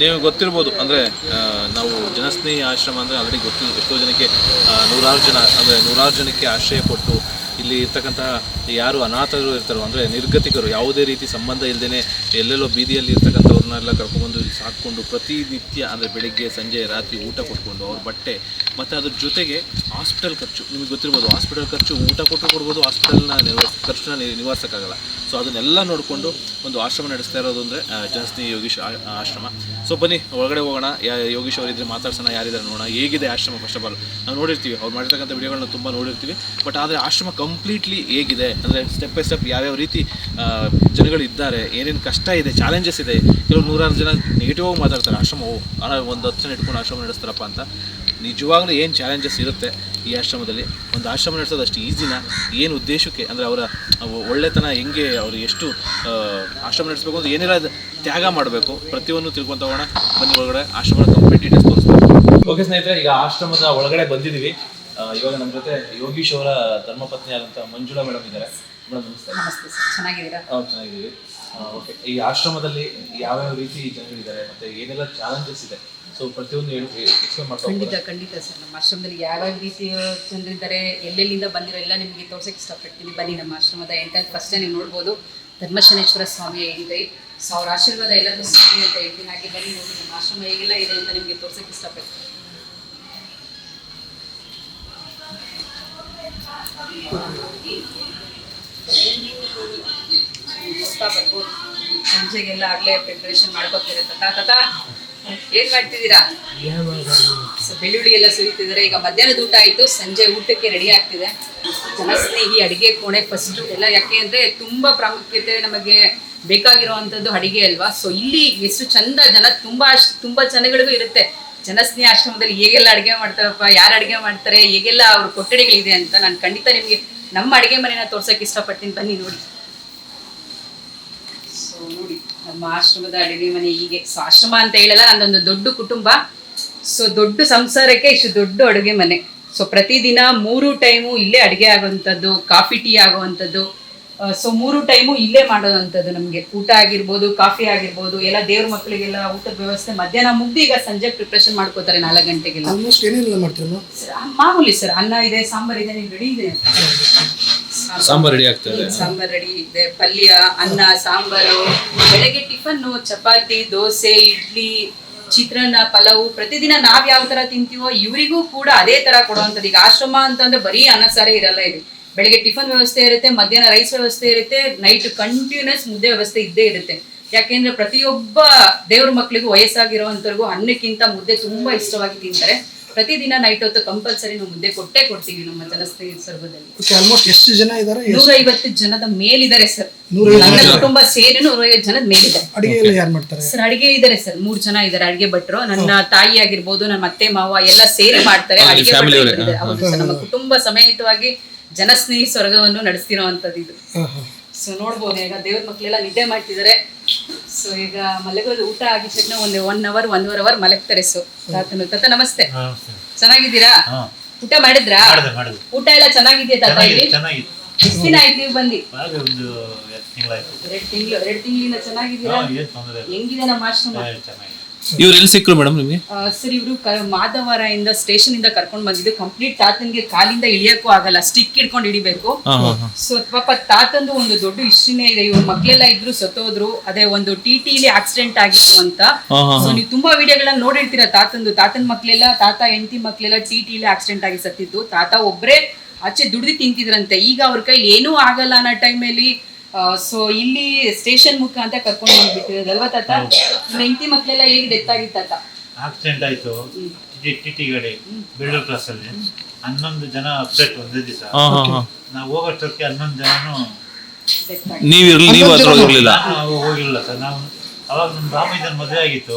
ನೀವು ಗೊತ್ತಿರ್ಬೋದು ಅಂದರೆ ನಾವು ಜನಸ್ನೇಹಿ ಆಶ್ರಮ ಅಂದರೆ ಆಲ್ರೆಡಿ ಗೊತ್ತಿಲ್ಲ ಎಷ್ಟೋ ಜನಕ್ಕೆ, ನೂರಾರು ಜನಕ್ಕೆ ಆಶ್ರಯ ಕೊಟ್ಟು ಇಲ್ಲಿ ಇರ್ತಕ್ಕಂತಹ ಯಾರು ಅನಾಥರು ಇರ್ತಾರೋ ಅಂದರೆ ನಿರ್ಗತಿಕರು, ಯಾವುದೇ ರೀತಿ ಸಂಬಂಧ ಇಲ್ಲದೇ ಎಲ್ಲೆಲ್ಲೋ ಬೀದಿಯಲ್ಲಿ ಇರ್ತಕ್ಕಂಥವ್ರನ್ನೆಲ್ಲ ಕರ್ಕೊಂಡ್ಬಂದು ಇಲ್ಲಿ ಸಾಕ್ಕೊಂಡು ಪ್ರತಿನಿತ್ಯ ಅಂದರೆ ಬೆಳಿಗ್ಗೆ ಸಂಜೆ ರಾತ್ರಿ ಊಟ ಕೊಟ್ಕೊಂಡು ಅವ್ರ ಬಟ್ಟೆ ಮತ್ತು ಅದ್ರ ಜೊತೆಗೆ ಹಾಸ್ಪಿಟಲ್ ಖರ್ಚು, ನಿಮಗೆ ಗೊತ್ತಿರ್ಬೋದು ಹಾಸ್ಪಿಟಲ್ ಖರ್ಚು ಊಟ ಕೊಡ್ಬೋದು, ಹಾಸ್ಪಿಟಲ್ನ ಖರ್ಚನ್ನ ನಿವಾರಿಸೋಕ್ಕಾಗಲ್ಲ. ಸೊ ಅದನ್ನೆಲ್ಲ ನೋಡಿಕೊಂಡು ಒಂದು ಆಶ್ರಮ ನಡೆಸ್ತಾ ಇರೋದು ಅಂದರೆ ಜನಸ್ನೇಹಿ ಯೋಗೀಶ್ ಆಶ್ರಮ. ಸೊ ಬನ್ನಿ ಒಳಗಡೆ ಹೋಗೋಣ, ಯೋಗೀಶ್ ಅವರಿದ್ರೆ ಮಾತಾಡ್ಸೋಣ, ಯಾರಿದ್ದಾರೆ ನೋಡೋಣ, ಹೇಗಿದೆ ಆಶ್ರಮ. ಫಸ್ಟ್ ಆಫ್ ಆಲ್ ನಾವು ನೋಡಿರ್ತೀವಿ, ಅವ್ರು ಮಾಡಿರ್ತಕ್ಕಂಥ ವಿಡಿಯೋಗಳನ್ನ ತುಂಬ ನೋಡಿರ್ತೀವಿ, ಬಟ್ ಆದರೆ ಆಶ್ರಮ ಕಂಪ್ಲೀಟ್ಲಿ ಹೇಗಿದೆ ಅಂದರೆ ಸ್ಟೆಪ್ ಬೈ ಸ್ಟೆಪ್ ಯಾವ್ಯಾವ ರೀತಿ ಜನಗಳಿದ್ದಾರೆ, ಏನೇನು ಕಷ್ಟ ಇದೆ, ಚಾಲೆಂಜಸ್ ಇದೆ. ಕೆಲವು ನೂರಾರು ಜನ ನೆಗೆಟಿವ್ ಆಗಿ ಮಾತಾಡ್ತಾರೆ, ಆಶ್ರಮವು ಒಂದು 10 ಜನ ಇಟ್ಕೊಂಡು ಆಶ್ರಮ ನಡೆಸ್ತಾರಪ್ಪ ಅಂತ. ನಿಜವಾಗ್ಲೂ ಏನು ಚಾಲೆಂಜಸ್ ಇರುತ್ತೆ ಈ ಆಶ್ರಮದಲ್ಲಿ. ಒಂದು ಆಶ್ರಮ ನಡೆಸೋದು ಅಷ್ಟು ಈಸಿನ, ಏನು ಉದ್ದೇಶಕ್ಕೆ ಅಂದರೆ ಅವರ ಒಳ್ಳೆತನ ಹೆಂಗೆ, ಅವರು ಎಷ್ಟು ಆಶ್ರಮ ನಡೆಸಬೇಕು ಅಂತ ಏನೆಲ್ಲ ತ್ಯಾಗ ಮಾಡಬೇಕು ಪ್ರತಿಯೊಂದು ತಿಳ್ಕೊಂತ ಹೋಗೋಣ. ಬನ್ನಿ ಒಳಗಡೆ ಆಶ್ರಮದ ಕಂಪ್ಲೀಟ್ ಡೀಟೇಲ್ಸ್ ತೋರಿಸ್ಬೇಕು. ಓಕೆ ಸ್ನೇಹಿತರೆ, ಈಗ ಆಶ್ರಮದ ಒಳಗಡೆ ಬಂದಿದ್ದೀವಿ. ಇವಾಗ ನಮ್ಮ ಜೊತೆ ಯೋಗೀಶ್ ಅವರ ಧರ್ಮಪತ್ನಿ ಆದಂಥ ಮಂಜುಳಾ ಮೇಡಮ್ ಇದ್ದಾರೆ. ಮೇಡಮ್ ನಮಸ್ತೆ. ನಮಸ್ತೆ ಸರ್, ಚೆನ್ನಾಗಿದ್ದೀರಾ? ಚೆನ್ನಾಗಿದ್ದೀವಿ. ಓಕೆ, ಈ ಆಶ್ರಮದಲ್ಲಿ ಯಾವ್ಯಾವ ರೀತಿ ಜನಗಳಿದ್ದಾರೆ ಮತ್ತು ಏನೆಲ್ಲ ಚಾಲೆಂಜಸ್ ಇದೆ, ಸೊ ಪ್ರತಿಯೊಂದು ಎಕ್ಸ್ಪ್ಲೇನ್ ಮಾಡ್ತಾ. ಖಂಡಿತ ಸರ್, ನಮ್ಮ ಆಶ್ರಮದಲ್ಲಿ ಯಾವ್ಯಾವ ರೀತಿಯ ಜನರಿದ್ದಾರೆ, ಎಲ್ಲೆಲ್ಲಿಂದ ಬಂದಿರೋ ಎಲ್ಲ ನಿಮಗೆ ತೋರ್ಸೋಕ್ಕೆ ಇಷ್ಟಪಡ್ತೀನಿ. ಬನ್ನಿ ನಮ್ಮ ಆಶ್ರಮದ ಎಂಟ್ರೆನ್ಸ್ ಫಸ್ಟೇ ನೀವು ನೋಡ್ಬೋದು, ಧರ್ಮಶನೇಶ್ವರ ಸ್ವಾಮಿ ಇದೆ. ಸೊ ಅವ್ರ ಆಶೀರ್ವಾದ ಎಲ್ಲರೂ ಸ್ವಾಮಿ ಅಂತ ಹೇಳ್ತೀನಿ. ಹಾಗೆ ಬನ್ನಿ ನೋಡಿ ನಮ್ಮ ಆಶ್ರಮ ಹೇಗೆಲ್ಲ ಇದೆ ಅಂತ ನಿಮಗೆ ತೋರ್ಸೋಕ್ಕೆ ಇಷ್ಟಪಡ್ತೀನಿ. ನೋಡ್ತಾ ಬರ್ಬೋದು, ಸಂಜೆಗೆಲ್ಲ ಆಗಲೇ ಪ್ರಿಪ್ರೇಷನ್ ಮಾಡ್ಕೊತಿದ್ರೆ. ತಾತ ಏನ್ ಮಾಡ್ತಿದ್ದೀರಾ? ಬೆಳ್ಳುಳ್ಳಿ ಎಲ್ಲ ಸುರಿತಿದ್ದಾರೆ. ಈಗ ಮಧ್ಯಾಹ್ನದ ಊಟ ಆಯ್ತು, ಸಂಜೆ ಊಟಕ್ಕೆ ರೆಡಿ ಆಗ್ತಿದೆ. ಜನಸ್ನೇಹಿ ಅಡಿಗೆ ಕೋಣೆ ಫಸ್ಟ್ ಎಲ್ಲ, ಯಾಕೆ ಅಂದ್ರೆ ತುಂಬಾ ಪ್ರಾಮುಖ್ಯತೆ ನಮಗೆ ಬೇಕಾಗಿರುವಂತದ್ದು ಅಡಿಗೆ ಅಲ್ವಾ. ಸೊ ಇಲ್ಲಿ ಎಷ್ಟು ಚಂದ ಜನ, ತುಂಬಾ ಜನಗಳಿಗೂ ಇರುತ್ತೆ ಜನಸ್ನೇಹಿ ಆಶ್ರಮದಲ್ಲಿ ಹೇಗೆಲ್ಲ ಅಡಿಗೆ ಮಾಡ್ತಾರಪ್ಪ, ಯಾರು ಅಡಿಗೆ ಮಾಡ್ತಾರೆ, ಹೇಗೆಲ್ಲ ಅವ್ರ ಕೊಠಡಿಗಳಿದೆ ಅಂತ. ನಾನು ಖಂಡಿತ ನಿಮಗೆ ನಮ್ಮ ಅಡಿಗೆ ಮನೆನ ತೋರ್ಸಕ್ಕೆ ಇಷ್ಟಪಡ್ತೀನಿ. ಬನ್ನಿ ನೋಡಿ. ಸೊ ನೋಡಿ ನಮ್ಮ ಆಶ್ರಮದ ಅಡಿಗೆ ಮನೆ ಹೀಗೆ. ಸೊ ಆಶ್ರಮ ಅಂತ ಹೇಳಲ್ಲ, ನಂದೊಂದು ದೊಡ್ಡ ಕುಟುಂಬ. ಸೊ ದೊಡ್ಡ ಸಂಸಾರಕ್ಕೆ ಇಷ್ಟು ದೊಡ್ಡ ಅಡುಗೆ ಮನೆ. ಸೊ ಪ್ರತಿದಿನ 3 ಟೈಮು ಇಲ್ಲೇ ಅಡುಗೆ ಆಗುವಂಥದ್ದು, ಕಾಫಿ ಟೀ ಆಗುವಂಥದ್ದು. ಸೊ 3 ಟೈಮು ಇಲ್ಲೇ ಮಾಡೋದಂಥದ್ದು. ನಮಗೆ ಊಟ ಆಗಿರ್ಬೋದು, ಕಾಫಿ ಆಗಿರ್ಬೋದು, ಎಲ್ಲ ದೇವ್ರ ಮಕ್ಕಳಿಗೆಲ್ಲ ಊಟದ ವ್ಯವಸ್ಥೆ ಮಧ್ಯಾಹ್ನ ಮುಗ್ದು ಈಗ ಸಂಜೆ ಪ್ರಿಪ್ರೇಷನ್ ಮಾಡ್ಕೋತಾರೆ 4 ಗಂಟೆಗೆಲ್ಲ. ಮಾಮೂಲಿ ಸರ್, ಅನ್ನ ಇದೆ, ಸಾಂಬಾರ್ ಇದೆ, ನೀವು ರೆಡಿ ಇದೆ. ಸಾಂಬಾರ್ ರೆಡಿ ಆಗ್ತದೆ, ಸಾಂಬಾರ್ ರೆಡಿ ಇದೆ, ಪಲ್ಯ, ಅನ್ನ, ಸಾಂಬಾರು. ಬೆಳಗ್ಗೆ ಟಿಫನ್ ಚಪಾತಿ, ದೋಸೆ, ಇಡ್ಲಿ, ಚಿತ್ರಾನ್ನ, ಪಲಾವು. ಪ್ರತಿದಿನ ನಾವ್ ಯಾವ ತರ ತಿಂತೀವೋ ಇವರಿಗೂ ಕೂಡ ಅದೇ ತರ ಕೊಡುವಂಥದ್ದು. ಈಗ ಆಶ್ರಮ ಅಂತಂದ್ರೆ ಬರೀ ಅನ್ನ ಸಾರೇ ಇರಲ್ಲ ಇಲ್ಲಿ. ಬೆಳಗ್ಗೆ ಟಿಫನ್ ವ್ಯವಸ್ಥೆ ಇರುತ್ತೆ, ಮಧ್ಯಾಹ್ನ ರೈಸ್ ವ್ಯವಸ್ಥೆ ಇರುತ್ತೆ, ನೈಟ್ ಕಂಟಿನ್ಯೂಸ್ ಮುದ್ದೆ ವ್ಯವಸ್ಥೆ ಇದ್ದೇ ಇರುತ್ತೆ. ಯಾಕೆಂದ್ರೆ ಪ್ರತಿಯೊಬ್ಬ ದೇವ್ರ ಮಕ್ಳಿಗೂ ವಯಸ್ಸಾಗಿರುವಂತವ್ರಿಗೂ ಅನ್ನಕ್ಕಿಂತ ಮುದ್ದೆ ತುಂಬಾ ಇಷ್ಟವಾಗಿ ತಿಂತಾರೆ. ಪ್ರತಿದಿನ ನೈಟ್ ಹೊತ್ತು ಕಂಪಲ್ಸರಿ ನಾವು ಮುದ್ದೆ ಕೊಟ್ಟೇ ಕೊಡ್ತೀವಿ ನಮ್ಮ ಜನಸ್ನೇಹಿ ಸರ್ವದಲ್ಲಿ. ಆಲ್ಮೋಸ್ಟ್ ಎಷ್ಟು ಜನ ಇದ್ದಾರೆ? 150 ಜನದ ಮೇಲಿದ್ದಾರೆ ಸರ್. ನನ್ನ ಕುಟುಂಬ ಸೇರಿ 150 ಜನದ ಮೇಲಿದ್ದಾರೆ. ಅಡಿಗೆ ಎಲ್ಲ ಯಾರು ಮಾಡ್ತಾರೆ ಸರ್? ಅಡಿಗೆ ಇದ್ದಾರೆ ಸರ್, 3 ಜನ ಇದ್ದಾರೆ ಅಡಿಗೆ ಭಟ್ರು. ನನ್ನ ತಾಯಿ ಆಗಿರ್ಬೋದು, ನನ್ನ ಅತ್ತೆ ಮಾವ ಎಲ್ಲ ಸೇರಿ ಮಾಡ್ತಾರೆ. ಅಡಿಗೆ ಭಟ್ರು ಇದ್ದಾರೆ. ಹೌದು ಸರ್, ನಮ್ಮ ಕುಟುಂಬ ಸಮೇತವಾಗಿ ಜನಸ್ನೇಹಿ ಸ್ವರ್ಗವನ್ನು ನಡೆಸ್ತಿರೋ ಅಂತದ್ದು ಇದು. ಸೊ ನೋಡ್ಬೋದು, ಈಗ ದೇವ್ರ ಮಕ್ಳೆಲ್ಲ ನಿದ್ದೆ ಮಾಡ್ತಿದ್ದಾರೆ. ಸೊ ಈಗ ಮಲಗೋದು ಊಟ ಆಗಿದ ತಕ್ಷಣ 1 ಅವರ್ ಮಲಗ್ತಾರೆ. ಸೊ ತಾತ ನಮಸ್ತೆ, ಚೆನ್ನಾಗಿದ್ದೀರಾ? ಊಟ ಮಾಡಿದ್ರಾ? ಊಟ ಎಲ್ಲ ಚೆನ್ನಾಗಿದೆಯಾ ತಾತ? ಇಲ್ಲಿ ಎಷ್ಟು ದಿನ ಆಯ್ತು ನೀವು ಬಂದು? 2 ತಿಂಗಳಿಂದ ಚೆನ್ನಾಗಿದ್ದೀರಾ? ಹೆಂಗಿದೆ ನಮ್ಮ ಆಶ್ರಮ? ಇವ್ರು ಎಲ್ಲಿ ಸಿಕ್ಕರು ಮೇಡಮ್ ನಿಮಗೆ? ಸರ್, ಇವರು ಮಾಧವರದಿಂದ ಸ್ಟೇಷನ್ ಇಂದ ಕರ್ಕೊಂಡು ಬಂದಿದ್ದು. ಕಂಪ್ಲೀಟ್ ತಾತನ್ಗೆ ಕಾಲಿಂದ ಇಳಿಯಕ್ಕೂ ಆಗಲ್ಲ, ಸ್ಟಿಕ್ ಹಿಡ್ಕೊಂಡು ಹಿಡಿಬೇಕು. ಸೊ ಪಾಪ ತಾತಂದು ಒಂದು ದೊಡ್ಡ ಹಿಸ್ಟ್ರಿನೇ ಇದೆ. ಇವ್ರ ಮಕ್ಳೆಲ್ಲ ಇದ್ರು, ಸತ್ತೋದ್ರು. ಅದೇ ಒಂದು ಟಿಟಿಲಿ ಆಕ್ಸಿಡೆಂಟ್ ಆಗಿತ್ತು ಅಂತ. ಸೊ ನೀವು ತುಂಬಾ ವಿಡಿಯೋಗಳನ್ನ ನೋಡಿರ್ತೀರಾ ತಾತಂದು. ತಾತನ ಮಕ್ಳೆಲ್ಲ, ತಾತ ಹೆಂಡತಿ ಮಕ್ಳೆಲ್ಲ ಟಿಟಿಲಿ ಆಕ್ಸಿಡೆಂಟ್ ಆಗಿ ಸತ್ತಿತ್ತು. ತಾತ ಒಬ್ರೇ ಆಚೆ ದುಡ್ದು ತಿಂತಿದ್ರಂತೆ. ಈಗ ಅವ್ರ ಕೈಲಿ ಏನೂ ಆಗಲ್ಲ ಅನ್ನೋ ಟೈಮಲ್ಲಿ ಸೊ ಇಲ್ಲಿ ಸ್ಟೇಷನ್ ಮುಖ ಅಂತ ಕರ್ಕೊಂಡು ಬಂದ್ಬಿಟ್ಟಿರೋದಲ್ವಾ ತಾತ? ಹೆಂಡತಿ ಮಕ್ಳೆಲ್ಲ ಹೇಗೆ ಡೆತ್ ಆಗಿತ್ತು ತಾತ? ಆಕ್ಸಿಡೆಂಟ್ ಆಯ್ತು ಟಿಟಿ ಗಾಡಿ ಬೆಳ್ಳೂರು ಕ್ರಾಸ್ ಅಲ್ಲಿ. 11 ಜನ ಅಪ್ಡೇಟ್ ಒಂದೇ ದಿವಸ. ನಾವು ಹೋಗೋಷ್ಟಕ್ಕೆ 11 ಜನನು ಹೋಗಿಲ್ಲ ಸರ್. ನಾವು ಅವಾಗ ನಮ್ಮ ರಾಮಯ್ಯನ ಮದುವೆ ಆಗಿತ್ತು,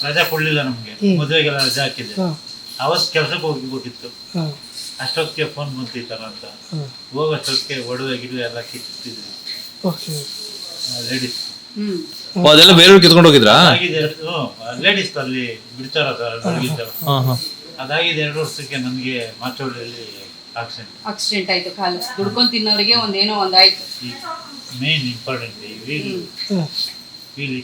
ರಜಾ ಕೊಡ್ಲಿಲ್ಲ ನಮ್ಗೆ. ಮದುವೆಗೆಲ್ಲ ರಜಾ ಹಾಕಿದ್ದೆ. ಅವತ್ತು ಕೆಲ್ಸಕ್ಕೆ ಹೋಗ್ಬೇಕಿತ್ತು. ಅಷ್ಟೊತ್ತಿಗೆ ಫೋನ್ ಬಂತಿತ್ತಾರ ಅಂತ ಹೋಗೋಷ್ಟೊತ್ತಿಗೆ ಒಡವೆ ಗಿಡವೆ ಎಲ್ಲ ಕಿತ್ತಿದ್ವಿ ಲೇಡೀಸ್. ಅದೆಲ್ಲ ಬೇರೆ ಕಿತ್ಕೊಂಡು ಹೋಗಿದ್ರಾ? ಲೇಡೀಸ್ ಅಲ್ಲಿ ಬಿಡ್ತಾರ ಸರ್, ಅದಾಗಿದೆ 2 ವರ್ಷಕ್ಕೆ. ನನಗೆ ಮಾಚೋಳಿಯಲ್ಲಿ ಆಕ್ಸಿಡೆಂಟ್ ಆಯ್ತು. ಕಾಲು ದುಡ್ಕೊಂಡು ತಿನ್ನೋರಿಗೆ ಒಂದೇನೋ ಒಂದಾಯ್ತು. ಮೇನ್ ಇಂಪಾರ್ಟೆಂಟ್ ವೀಲ್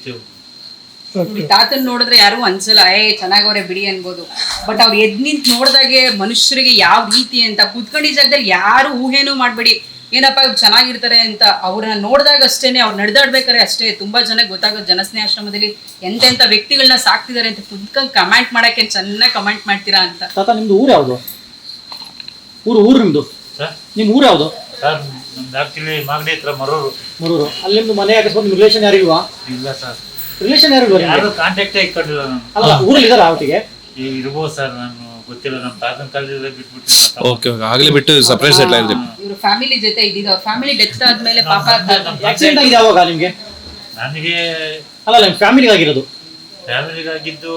ನೋಡಿ, ತಾತನ್ ನೋಡಿದ್ರೆ ಯಾರು ಅನ್ಸಲ್ಲ ಚೆನ್ನಾಗವ್ರೆ ಬಿಡಿ ಅನ್ಬೋದು. ಬಟ್ ಅವ್ರು ಎದ್ ನಿಂತ್ ನೋಡ್ದಾಗೆ ಮನುಷ್ಯರಿಗೆ ಯಾವ ರೀತಿ ಅಂತ ಕೂತ್ಕೊಂಡಿದ್ದ ಜಾಗದಲ್ಲಿ ಯಾರು ಊಹೆನೂ ಮಾಡ್ಬೇಡಿ ಏನಪ್ಪ ಇವ್ರು ಚೆನ್ನಾಗಿರ್ತಾರೆ ಅಂತ. ಅವ್ರನ್ನ ನೋಡಿದಾಗ ಅಷ್ಟೇನೆ, ಅವ್ರು ನಡೆದಾಡ್ಬೇಕಾರೆ ಅಷ್ಟೇ ತುಂಬಾ ಜನ ಗೊತ್ತಾಗೋದು ಜನಸ್ನೇಹ ಆಶ್ರಮದಲ್ಲಿ ಎಂತೆಂಥ ವ್ಯಕ್ತಿಗಳನ್ನ ಸಾಕ್ತಿದ್ದಾರೆ ಅಂತ ಕುತ್ಕೊಂಡು ಕಮೆಂಟ್ ಮಾಡಕ್ಕೆ ಚೆನ್ನಾಗಿ ಕಮೆಂಟ್ ಮಾಡ್ತೀರಾ ಅಂತ. ತಾತ ನಿಮ್ದು ಊರು ಯಾವುದು? ಊರು ನಿಮ್ದು? ಸರ್ ನಿಮ್ಮ ಊರು ಯಾವುದು? ಸರ್ ನಮ್ದು ಆಕ್ಚುಲಿ ಮಾಗಡಿ ಹತ್ರ ಮರೂರು. ಅಲ್ಲಿ ನಿಮ್ದು ಮನೆ ಅಕಸ್ಮಾತ್ ನಿಮ್ಮ ರಿಲೇಷನ್ ಯಾರು ಇಲ್ವಾ? ಇಲ್ಲ ಸರ್, ರಿಲೇಷನ್ ಯಾರು ಇಲ್ವಾ? ಯಾರು ಕಾಂಟ್ಯಾಕ್ಟೇ ಇಟ್ಕೊಂಡಿಲ್ಲ ನಾನು. ಅಲ್ಲ ಊರಲ್ಲಿ ಇದಾರ ಒಟ್ಟಿಗೆ? ಇರ್ಬೋದು ಸರ್, ನಾನು ಗೊತ್ತಿಲ್ಲ. ನಮ್ಮ ತಾತನ ಕಾಲದಿಂದ ಬಿಟ್ಬಿಟ್ಟು ಓಕೆ ಆಗ್ಲೇ ಬಿಟ್ಟು ಸಪ್ರೇಟ್ ಸೆಟ್ಲ್ ಆಯ್ತು. ಇವ್ರ ಫ್ಯಾಮಿಲಿ ಜೊತೆ ಇದ್ದಿದ್ದು, ಅವ್ರ ಫ್ಯಾಮಿಲಿ ಡೆತ್ ಆದ್ಮೇಲೆ ಪಾಪ ಆಕ್ಸಿಡೆಂಟ್ ಆಗಿದೆ ಯಾವಾಗ ನಿಮ್ಗೆ? ನನಗೆ ಅಲ್ಲ ನಿಮ್ಮ ಫ್ಯಾಮಿಲಿಗೆ ಆಗಿರೋದು? ಫ್ಯಾಮಿಲಿಗಾಗಿದ್ದು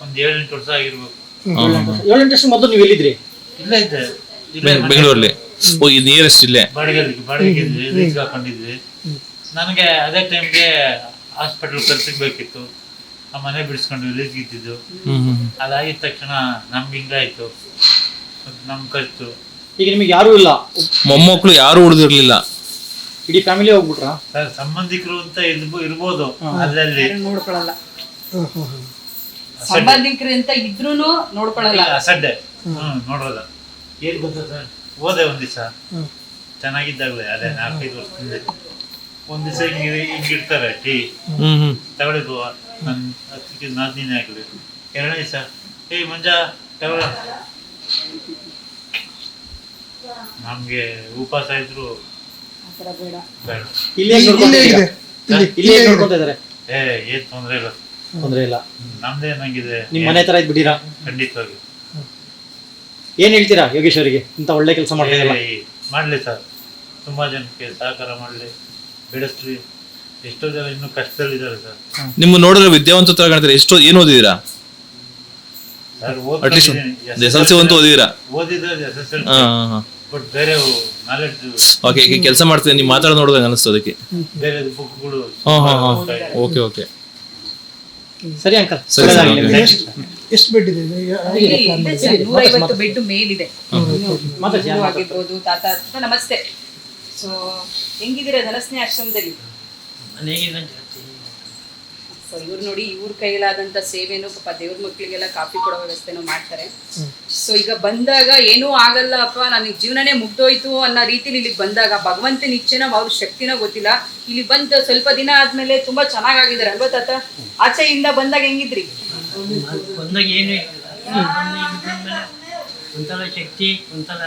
ಒಂದು 7-8 ವರ್ಷ ಆಗಿರ್ಬೇಕು. 7-8 ವರ್ಷ ಮೊದಲು ನೀವು ಎಲ್ಲಿದ್ರಿ? ಇಲ್ಲ ಇದ್ದೆ, ಬೆಂಗಳೂರಲ್ಲಿ. ಹೋಗಿ ನಿಯರೆಸ್ಟ್ ಇಲ್ಲೇ ಬಾಡಿಗೆ ಲೀಸ್ಗೆ ಹಾಕೊಂಡಿದ್ವಿ. ನನಗೆ ಅದೇ ಟೈಮ್ಗೆ ಹಾಸ್ಪಿಟಲ್ ಖರ್ಚಿಗೆ ಆ ಮನೆ ಬಿಡಿಸ್ಕೊಂಡು ಲೀಸ್ಗೆ ಇದ್ದಿದ್ದು. ಅದಾಗಿದ ತಕ್ಷಣ ನಮ್ಗೆ ಹಿಂಗಾಯ್ತು, ನಮ್ ಖರ್ಚು. ಈಗ ನಿಮಗೆ ಯಾರು ಇಲ್ಲ, ಮೊಮ್ಮಕ್ಕಳು ಯಾರು ಉಳಿದಿರ್ಲಿಲ್ಲ, ಇಡೀ ಫ್ಯಾಮಿಲಿ ಹೋಗ್ಬಿಟ್ರಾ? ಸರ್ ಸಂಬಂಧಿಕರು ಅಂತ ಇರ್ಬೋದು, ಅಲ್ಲಲ್ಲಿ ನೋಡ್ಕೊಳಲ್ಲ. ಸಂಬಂಧಿಕರು ಅಂತ ಇದ್ರೂನು ನೋಡ್ಕೊಳಲ್ಲ, ಅಸಡ್ಡೆ. ನೋಡೋದ ಏನ್ ಗೊತ್ತಾ ಸರ್, ಹೋದೆ ಒಂದ್ ದಿವಸ ಚೆನ್ನಾಗಿದ್ದಾಗಲೇ, ಅದೇ 4-5 ವರ್ಷದಿಂದ ಒಂದ್ ದಿವಸ ಹಿಂಗಿರ್ತಾರೆ ಟೀ ತಗೊಳ್ಳಿದ್ವು. ನನ್ ಅದಕ್ಕೆ ನಾದಿನೇ ಆಗ್ಲಿ. 2ನೇ ದಿವಸ ಮಂಜ ತಗೊಳ, ನಮ್ಗೆ ಉಪವಾಸ ಇದ್ರು ಬೇಡ. ಇಲ್ಲೇ ನೋಡ್ಕೊಂತ ಇದಾರೆ? ಏನ್ ತೊಂದ್ರೆ ಇಲ್ಲ, ತೊಂದ್ರೆ ಇಲ್ಲ. ನಮ್ದೇ ನಂಗಿದೆ, ನಿಮ್ ಮನೆ ತರ ಇದ್ಬಿಟ್ಟಿರಾ? ಖಂಡಿತವಾಗಿ. ಏನ್ ಹೇಳ್ತೀರಾ ಯೋಗೇಶ್ ಅವರಿಗೆ, ಇಂತ ಒಳ್ಳೆ ಕೆಲಸ ಮಾಡ್ತಿರಲ್ಲ? ಮಾಡ್ಲಿ ಸರ್, ತುಂಬಾ ಜನಕ್ಕೆ ಸಹಕಾರ ಮಾಡ್ಲಿ, ಬೆಳೆಸ್ಲಿ. ಎಷ್ಟೋ ಜನ ಇನ್ನೂ ಕಷ್ಟದಲ್ಲಿದ್ದಾರೆ ಸರ್. ನಿಮ್ಮ ನೋಡಿದ್ರೆ ವಿದ್ಯಾವಂತ ತರ ಕಾಣ್ತಾರೆ. ಏನು ಓದಿದೀರಾ? ಸರ್ ಅಟ್ಲೀಸ್ಟ್ SSLC ಅಂತೂ ಓದಿದೀರಾ? ಓದಿದ್ರೆ SSLC, ಬಟ್ ಬೇರೆ ನಾಲೆಡ್ಜ್. ಓಕೆ, ಕೆಲಸ ಮಾಡ್ತೀನಿ ನೀವು ಮಾತಾಡೋದು ನೋಡಿದಾಗ ಅನಿಸ್ತು ಅದಕ್ಕೆ. ಬೇರೆ ಬುಕ್ಗಳು. ಓಕೆ ಓಕೆ, ಸರಿ ಅಂಕಲ್. ಸರಿ ಸರ್. ಎಷ್ಟು ಬೆಡ್ ಇದೆ? 150 ಬೆಡ್ ಮೇಲಿದೆ. ಮಾತಾಡಿ. ಆಗಿರ್ಬೋದು. ತಾತ ನಮಸ್ತೆ. ಸೊ ಹೆಂಗಿದ್ದೀರಾ ಜನಸ್ನೇಹ ಆಶ್ರಮದಲ್ಲಿ? ಸೊ ಇವ್ರು ನೋಡಿ, ಇವ್ರ ಕೈಲಾದಂಥ ಸೇವೆನೂ ಪಾಪ ದೇವ್ರ ಮಕ್ಕಳಿಗೆಲ್ಲ ಕಾಫಿ ಕೊಡೋ ವ್ಯವಸ್ಥೆನೂ ಮಾಡ್ತಾರೆ. ಸೊ ಈಗ ಬಂದಾಗ ಏನೂ ಆಗಲ್ಲಪ್ಪ, ನನಗೆ ಜೀವನನೇ ಮುಗ್ದೋಯ್ತು ಅನ್ನೋ ರೀತಿಲಿ ಇಲ್ಲಿಗೆ ಬಂದಾಗ ಭಗವಂತನ ಇಚ್ಛೆನ ಅವ್ರ ಶಕ್ತಿನ ಗೊತ್ತಿಲ್ಲ, ಇಲ್ಲಿ ಬಂದು ಸ್ವಲ್ಪ ದಿನ ಆದ್ಮೇಲೆ ತುಂಬಾ ಚೆನ್ನಾಗಿದ್ದಾರೆ ಅಲ್ವಾ ತಾತ? ಆಚೆಯಿಂದ ಬಂದಾಗ ಹೆಂಗಿದ್ರಿ? ಬಂದಾಗ ಏನು ಒಂಥರ ಶಕ್ತಿ, ಒಂಥರ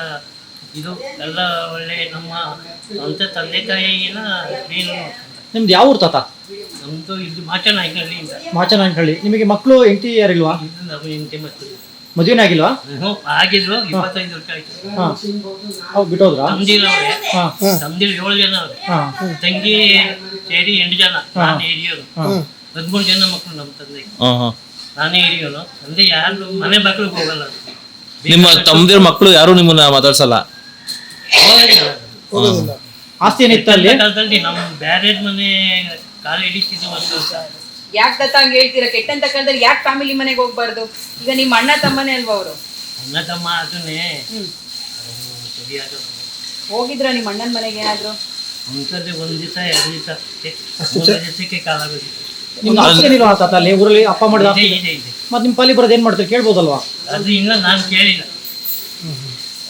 ಇದು ಎಲ್ಲ ಒಳ್ಳೆ. ನಮ್ಮ ಸ್ವಂತ ತಂದೆ ತಾಯಿನ ಏನು. ನಿಮ್ದು ಯಾವ ಊರು ತಾತ? ನಮ್ದು ಇದು ಮಾಚನಾಯಕಹಳ್ಳಿಯಿಂದ. ಮಾಚನಾಯಕಹಳ್ಳಿ. ನಿಮಗೆ ಮಕ್ಕಳು ಹೆಂಡತಿ ಯಾರಿಲ್ವಾ? ಇದು ನಮ್ಮ ಹೆಂಡತಿ ಮಕ್ಕಳು ಮದುವೆನೇ ಆಗಿಲ್ವಾ? ಆಗಿದ್ರು 25 ವರ್ಷ ಆಯ್ತು. ಅವ್ರು ಬಿಟ್ಟೋದ್ರಾ? ತಮ್ದಿರವ್ರೆ, ತಮ್ದಿರು 7 ಜನ ಅವ್ರೆ, ತಂಗಿ ಸೇರಿ 8 ಜನ. ನಾನು ಹಿರಿಯೋನು. 13 ಜನ ಮಕ್ಕಳು ನಮ್ಮ ತಂದೆ, ನಾನೇ ಹಿರಿಯೋನು. ತಂದೆ ಯಾರು ಮನೆ ಮಕ್ಕಳಿಗೆ ಹೋಗಲ್ಲ. ನಿಮ್ಮ ತಮ್ಮದಿರ ಮಕ್ಕಳು ಯಾರು ನಿಮ್ಮನ್ನ ಮಾತಾಡ್ಸಲ್ಲ? ಆಸ್ತಿ ಏನಿತ್ತು ಅಲ್ಲಿ? ಕಾಲದಲ್ಲಿ ನಮ್ಮ ಬ್ಯಾರೇಜ್ ಮನೆ ಕಾಲ ಹಿಡಿತಿದ್ದು ಒಂದು ವರ್ಷ. ಯಾಕೆ ತಾತ ಹಂಗೆ ಹೇಳ್ತೀರಾ? ಕೆಟ್ಟಂತ ಕಾಲದಲ್ಲಿ ಯಾಕೆ ಫ್ಯಾಮಿಲಿ ಮನೆಗೆ ಹೋಗ್ಬಾರ್ದು? ಈಗ ನಿಮ್ಮ ಅಣ್ಣ ತಮ್ಮನೇ ಅಲ್ವಾ ಅವರು? ಅಣ್ಣ ತಮ್ಮ ಅದನ್ನೇ ಸರಿಯಾದ ಹೋಗಿದ್ರ ನಿಮ್ಮ ಅಣ್ಣನ ಮನೆಗೆ ಏನಾದ್ರು? ಒಂದ್ಸರಿ 1 ದಿವಸ 2 ದಿವಸ ಅಷ್ಟೇ. 1 ದಿವಸಕ್ಕೆ ಕಾಲ ಆಗೋದಿತ್ತು. ನಿಮ್ದು ಆಸ್ತಿ ಏನಿಲ್ವಾ ತಾತ ಅಲ್ಲಿ ಊರಲ್ಲಿ? ಅಪ್ಪ ಮಾಡಿದ ಇದೆ ಇದೆ ಇದೆ. ಮತ್ತೆ ನಿಮ್ಮ ಪಾಲಿ ಬರೋದು ಏನ್ ಮಾಡ್ತಾರೆ ಕೇಳ್ಬೋದಲ್ವಾ? ಅದು ಇನ್ನ ನಾನು ಕೇಳಿಲ್ಲ.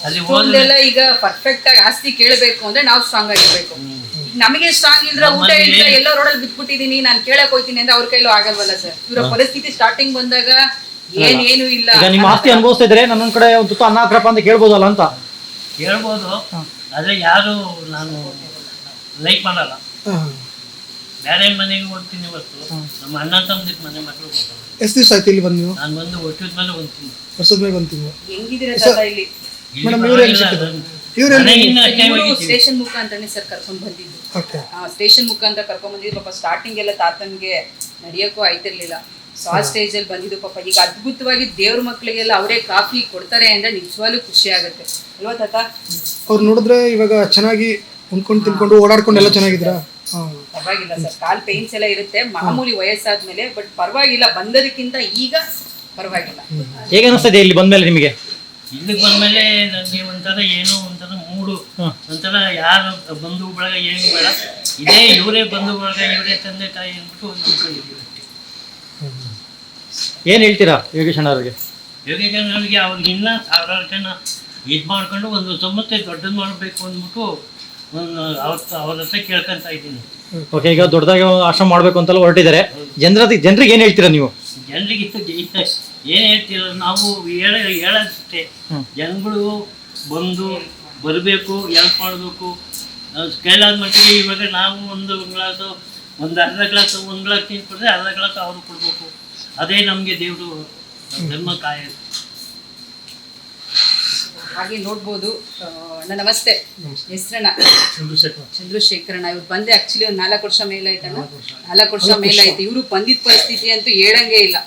ಅಲ್ಲಿ ಒಂದೆಲ್ಲ ಈಗ ಪರ್ಫೆಕ್ಟ್ ಆಗಿ ಆಸ್ತಿ ಕೇಳಬೇಕು ಅಂದ್ರೆ ನಾವು ಸ್ಟ್ರಾಂಗ್ ಆಗಿರ್ಬೇಕು. ನಮಗೆ ಸ್ಟ್ರಾಂಗ್ ಇಲ್ದ್ರೆ ಊಟ ಇಲ್ದ್ರೆ ಎಲ್ಲೋ ರೋಡಲ್ಲಿ ಬಿಟ್ಬಿಟ್ಟಿದೀನಿ ನಾನು ಕೇಳಕ್ ಹೋಗ್ತೀನಿ ಅಂದ್ರೆ ಅವ್ರ ಕೈಲೂ ಆಗಲ್ವಲ್ಲ ಸರ್. ಇವರ ಪರಿಸ್ಥಿತಿ ಸ್ಟಾರ್ಟಿಂಗ್ ಬಂದಾಗ ಏನು ಇಲ್ಲ. ಈಗ ನಿಮ್ಮ ಆಸ್ತಿ ಅನುಭವಿಸ್ತಾ ಇದ್ರೆ ನನ್ನೊಂದ್ ಕಡೆ ಒಂದು ತುತ್ತು ಅನ್ನ ಹಾಕ್ರಪ್ಪ ಅಂತ ಕೇಳ್ಬೋದಲ್ಲ ಅಂತ? ಕೇಳ್ಬೋದು, ಆದ್ರೆ ಯಾರು ನಾನು ಲೈಕ್ ಮಾಡಲ್ಲ. ಬೇರೆ ಮನೆಗೆ ಹೋಗ್ತೀನಿ ಹೊತ್ತು ನಮ್ಮ ಅಣ್ಣ ತಮ್ಮದಿಟ್ಟು ಮನೆ ಮಕ್ಕಳು ಹೋಗಲ್ಲ. ಎಷ್ಟು ದಿವಸ ಆಯ್ತು ಇಲ್ಲಿ ಬಂದು ನೀವು? ನಾನು ಬಂದು ವರ್ಷದ ಮೇಲೆ ಒಂದು ತಿಂಗಳು. ವರ್ಷದ ಮೇಲೆ ಒಂದು ತಿಂಗಳು. ಹೆಂಗಿದ್ದೀರಾ ತಾತ ಇಲ್ಲಿ? ಮೇಡಮ್ ಇವ್ರು ಎಲ್ಲಿ ಸಿಕ್ಕಿದ್ರು? ಇವ್ರು ಎಲ್ಲಿ? ಸ್ಟೇಷನ್ ಮುಖಾಂತರನೇ ಸರ್ ಕರ್ಕೊಂಡ್ ಬಂದಿದ್ದು. ಸ್ಟೇಷನ್ ಮುಖಾಂತರ ಕರ್ಕೊಂಡ್ ಬಂದಿದ್ದು. ಪಾಪ ಸ್ಟಾರ್ಟಿಂಗ್ ಎಲ್ಲ ತಾತನ್ಗೆ ನಡೆಯೋಕ್ಕೂ ಆಯ್ತಿರ್ಲಿಲ್ಲ. ಸೊ ಆ ಸ್ಟೇಜ್ ಅಲ್ಲಿ ಬಂದಿದ್ದು ಪಾಪ. ಈಗ ಅದ್ಭುತವಾಗಿ ದೇವ್ರ ಮಕ್ಕಳಿಗೆಲ್ಲ ಅವರೇ ಕಾಫಿ ಕೊಡ್ತಾರೆ ಅಂದ್ರೆ ನಿಜವಾಗ್ಲೂ ಖುಷಿ ಆಗುತ್ತೆ ಅಲ್ವಾ ತಾತ? ಅವ್ರು ನೋಡಿದ್ರೆ ಇವಾಗ ಚೆನ್ನಾಗಿ ಉಣ್ಕೊಂಡು ತಿನ್ಕೊಂಡು ಓಡಾಡ್ಕೊಂಡು ಎಲ್ಲ ಚೆನ್ನಾಗಿದ್ರ? ಪರವಾಗಿಲ್ಲ ಸರ್, ಕಾಲ್ ಪೇನ್ಸ್ ಎಲ್ಲ ಇರುತ್ತೆ ಮಾಮೂಲಿ ವಯಸ್ಸಾದ್ಮೇಲೆ. ಬಟ್ ಪರವಾಗಿಲ್ಲ, ಬಂದದಕ್ಕಿಂತ ಈಗ ಪರವಾಗಿಲ್ಲ. ಹೇಗೆ ಅನಿಸ್ತದೆ ಇಲ್ಲಿ ಬಂದ್ಮೇಲೆ ನಿಮಗೆ? ಇಲ್ಲಿಗೆ ಬಂದ್ಮೇಲೆ ನನಗೆ ಒಂಥರ ಏನೋ ಒಂಥರ ಮೂಡು, ಒಂಥರ ಯಾರು ಬಂಧು ಬಳಗ ಏನು ಬೇಡ, ಇದೇ ಇವರೇ ಬಂಧು ಬಳಗ, ಇವರೇ ತಂದೆ ತಾಯಿ ಅಂದ್ಬಿಟ್ಟು ಒಂದು ಅನ್ಕೊಂಡಿದ್ದೀವಿ ಅಷ್ಟೇ. ಏನು ಹೇಳ್ತೀರಾ ಯೋಗೇಶ್ ಅಣ್ಣ ಅವ್ರಿಗೆ? ಯೋಗೇಶ್ ಅಣ್ಣವ್ರಿಗೆ ಅವ್ರಿಗಿನ್ನ ಸಾವಿರಾರು ಜನ ಇದು ಮಾಡ್ಕೊಂಡು ಒಂದು ಸಂಸ್ಥೆ ದೊಡ್ಡದು ಮಾಡಬೇಕು ಅಂದ್ಬಿಟ್ಟು ಒಂದು ಅವ್ರ ಹತ್ರ ಕೇಳ್ಕೊಂತ ಇದ್ದೀನಿ. ಓಕೆ, ಈಗ ದೊಡ್ಡದಾಗಿ ಆಶ್ರಮ ಮಾಡಬೇಕು ಅಂತೆಲ್ಲ ಹೊರಟಿದ್ದಾರೆ. ಜನರಿಗೆ ಏನು ಹೇಳ್ತೀರಾ ನೀವು? ಜನರಿಗೆ ಏನು ಹೇಳ್ತೀರ, ನಾವು ಹೇಳೋದಷ್ಟೇ, ಜನಗಳು ಬಂದು ಬರಬೇಕು, ಹೆಲ್ಪ್ ಮಾಡಬೇಕು. ಕೈಲಾದ ಮಟ್ಟಿಗೆ ಇವಾಗ ನಾವು ಒಂದು ಗ್ಲಾಸು ಅರ್ಧ ಗ್ಲಾಸ್ ನೀರು ಕೊಟ್ಟರೆ ಅರ್ಧ ಗ್ಲಾಸ್ ಅವರು ಕೊಡಬೇಕು. ಅದೇ ನಮಗೆ ದೇವರು ಧರ್ಮ ಕಾಯೋದು. ಹಾಗೆ ನೋಡ್ಬೋದು. ಅಣ್ಣ ನಮಸ್ತೆ, ಹೆಸರಣ್ಣ? ಚಂದ್ರಶೇಖರಣ್ಣ. ಇವ್ರು ಬಂದೆ ಆಕ್ಚುಲಿ ಒಂದು 4 ವರ್ಷ ಮೇಲಾಯ್ತಣ್ಣ. 4 ವರ್ಷ ಮೇಲಾಯ್ತು. ಇವರು ಬಂದಿದ್ದ ಪರಿಸ್ಥಿತಿ ಅಂತೂ ಹೇಳಂಗೆ ಇಲ್ಲ.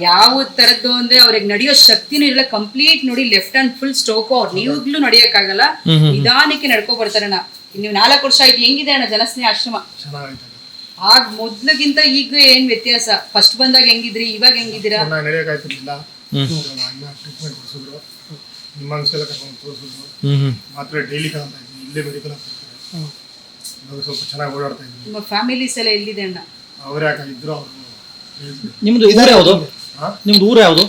ಯಾವ ತರದ್ದು ಅಂದ್ರೆ ಅವ್ರಿಗೆ ನಡೆಯೋ ಶಕ್ತಿನೂ ಇಲ್ಲ. ಕಂಪ್ಲೀಟ್ ನೋಡಿ, ಲೆಫ್ಟ್ ಹ್ಯಾಂಡ್ ಫುಲ್ ಸ್ಟ್ರೋಕ್. ಅವ್ರು ನೀವಾಗ್ಲೂ ನಡೆಯಕ್ಕಾಗಲ್ಲ, ನಿಧಾನಕ್ಕೆ ನಡ್ಕೊ ಬರ್ತಾರಣ್ಣ. ನೀವು 4 ವರ್ಷ ಆಯ್ತು. ಹೆಂಗಿದೆ ಅಣ್ಣ ಜನಸ್ನೇಹ ಆಶ್ರಮ? ಆಗ ಮೊದ್ಲಿಗಿಂತ ಈಗ ಏನ್ ವ್ಯತ್ಯಾಸ? ಫಸ್ಟ್ ಬಂದಾಗ ಹೆಂಗಿದ್ರಿ, ಇವಾಗ ಹೆಂಗಿದ್ದೀರಾ? ನಿಮ್ಮ ಫ್ಯಾಮಿಲೀಸ್ ಎಲ್ಲ ಎಲ್ಲಿದೆ ಅಣ್ಣ? ನಿಮ್ದು ಊರು ಯಾವುದು? ನಿಮ್ದು ಊರು ಯಾವುದು?